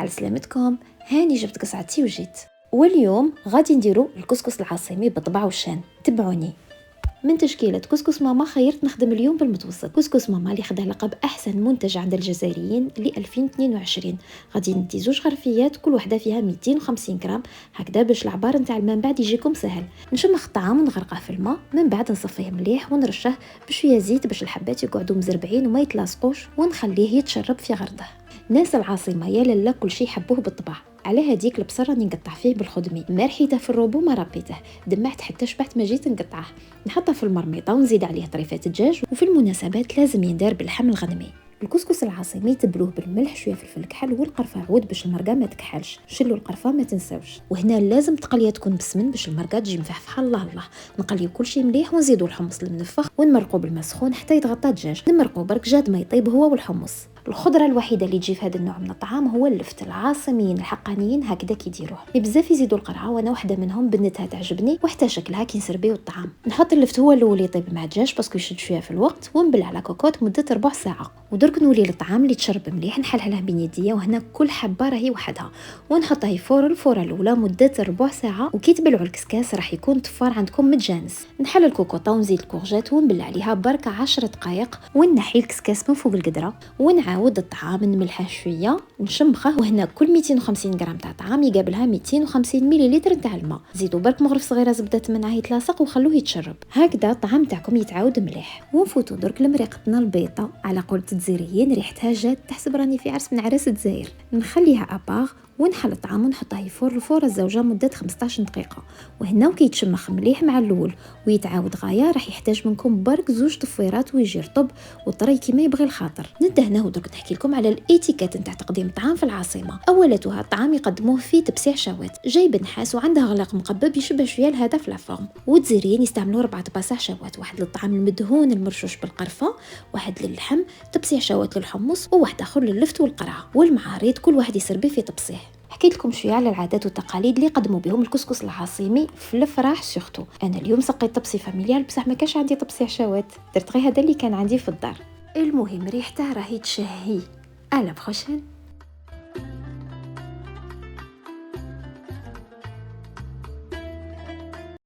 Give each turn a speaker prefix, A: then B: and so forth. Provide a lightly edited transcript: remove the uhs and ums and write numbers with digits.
A: على سلامتكم. هاني جبت قصعتي وجيت، واليوم غادي نديرو الكسكس العاصمي بالطبع والشان. تبعوني. من تشكيلة كسكس ماما خيرت نخدم اليوم بالمتوسط. كسكس ماما اللي خدها لقب أحسن منتج عند الجزائريين ل 2022. غادي ندي زوج غرفيات كل وحدة فيها 250 غرام هكذا باش العبار نتاع الماء بعد يجيكم سهل. نشمخ الطعام ونغرقه في الماء، من بعد نصفيه مليح ونرشه بشوية زيت باش الحبات يقعدوا مزربعين وما يتلاصقوش، ونخليه يتشرب في غرضه. ناس العاصمة يا لالا كل شيء حبوه بالطبع. على هذيك البصر راني نقطع فيه بالخدمي، ما رحيته في الروبو ما ربيته، دمعت حتى شبعت ما جيت نقطعه. نحطه في المرميطه ونزيد عليه طريفات الدجاج، وفي المناسبات لازم يندار باللحم الغنمي. الكسكس العاصمي تبلوه بالملح شويه فلفل كحل والقرفه عود باش المرقه ما تكحلش. شلوا القرفه ما تنساوش، وهنا لازم تقليه تكون بسمن باش المرقه تجي مفحفحه. الله الله، نقليو كل شيء مليح ونزيدوا الحمص المنفخ ونمرقوا بالماء سخون حتى يتغطى الدجاج. نمرقوا برك جاد ما يطيب هو والحمص. الخضره الوحيده اللي تجي في هذا النوع من الطعام هو اللفت. العاصميين الحقانيين هكذا كيديروه. بزاف يزيدوا القرعه وانا وحده منهم، بنتها تعجبني وحتى شكلها كي نسربيو الطعام. نحط اللفت هو الاول يطيب مع الدجاج باسكو يشد شويه في الوقت، ونبلع على كوكوط مده ربع ساعه. ودرك نولي للطعام اللي تشرب مليح، نحلحله بين يديا، وهنا كل حبه راهي وحدها، ونحطها يفور الفوره الاولى مده ربع ساعه. وكي تبلعوا الكسكاس راح يكون تفار عندكم متجانس. نحل الكوكوطه ونزيد الكورجات ونبلع عليها برك 10 دقائق، ونحي الكسكاس من فوق القدره، ونعاود الطعام نملحه شويه نشمخه. وهنا كل 250 غرام تاع طعام يقابلها 250 مليلتر تاع الماء. زيدوا برك مغرف صغيره زبده منعه يتلاصق وخلوه يتشرب. هكذا الطعام تاعكم يتعاود مليح. ونفوتوا درك لمريقتنا البيضه على قولة الجزائريين، ريحتها جات تحسب راني في عرس من عراس الجزائر. نخليها اباغ ونحل الطعام ونحطها يفور الفوره الزوجه مده 15 دقيقه. وهنا وكي يتشمخ مليح مع الاول ويتعاود غايه راح يحتاج منكم برك زوج طفيرات ويجي رطب وطري كيما يبغي الخاطر. ندهنه ودرك نحكي لكم على الاتيكيت نتاع تقديم الطعام في العاصمه. اولتها الطعام يقدموه في تبسيع شوات، جايب نحاس وعنده غلاق مقبب يشبه شويه لهذا في لافورم. والجزائريين يستعملوا 4 تباسع شوات، واحد للطعام المدهون المرشوش بالقرفه، واحد للحم، تبسيع شوات للحمص، وواحد اخر للفت والقرعه والمعاريض، كل واحد يسربي في تبسيع. حكيت لكم شويه على العادات والتقاليد اللي قدموا بهم الكسكس العاصمي في الافراح سورتو. انا اليوم سقيت طبسي فاميليال بصح ما كاش عندي طبسي عشوات، درت غير هذا اللي كان عندي في الدار. المهم ريحته راهي تشهي. على بروشين.